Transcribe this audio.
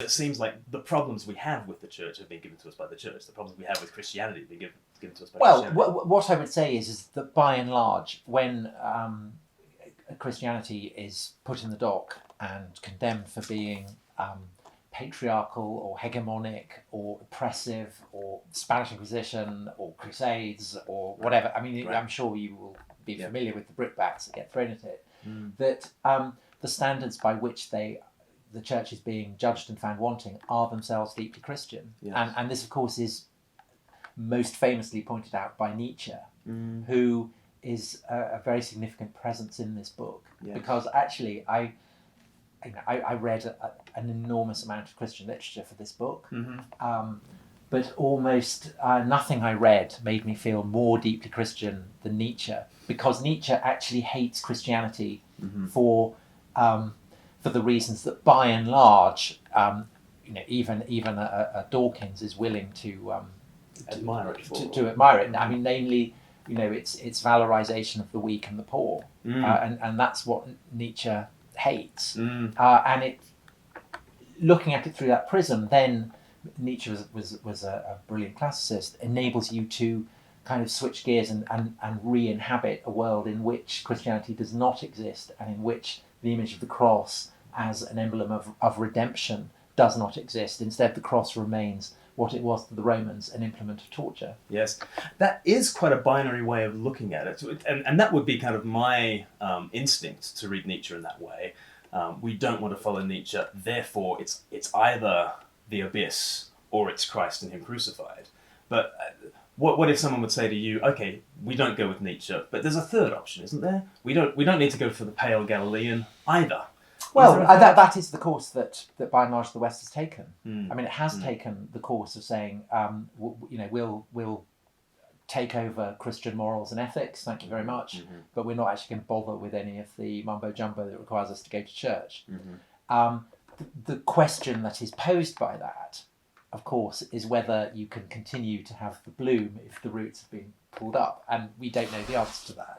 It seems like the problems we have with the church have been given to us by the church. The problems we have with Christianity have been given to us by Well, Christianity. what I would say is that by and large, when Christianity is put in the dock and condemned for being patriarchal or hegemonic or oppressive or Spanish Inquisition or Crusades or whatever, I mean, Right. I'm sure you will be familiar with the brickbats that get thrown at it, Mm. that the standards by which the church is being judged and found wanting are themselves deeply Christian. Yes. And this, of course, is most famously pointed out by Nietzsche, Mm. who is a very significant presence in this book. Yes. Because actually, I read an enormous amount of Christian literature for this book, but almost nothing I read made me feel more deeply Christian than Nietzsche, because Nietzsche actually hates Christianity for the reasons that, by and large, even a Dawkins is willing to Admire it for. to admire it. I mean, namely, its valorization of the weak and the poor, and that's what Nietzsche hates. And it, looking at it through that prism, then Nietzsche was a brilliant classicist, enables you to kind of switch gears and re-inhabit a world in which Christianity does not exist, and in which the image of the cross as an emblem of redemption does not exist. Instead, the cross remains what it was to the Romans, an implement of torture. Yes, that is quite a binary way of looking at it, and that would be kind of my instinct to read Nietzsche in that way. We don't want to follow Nietzsche, therefore it's either the abyss or it's Christ and him crucified. But what if someone would say to you, okay, we don't go with Nietzsche, but there's a third option, isn't there? We don't need to go for the pale Galilean either. Well, that is the course that by and large the West has taken. Mm. I mean, it has taken the course of saying, we'll take over Christian morals and ethics, thank you very much, but we're not actually going to bother with any of the mumbo jumbo that requires us to go to church. The question that is posed by that, of course, is whether you can continue to have the bloom if the roots have been pulled up, and we don't know the answer to that.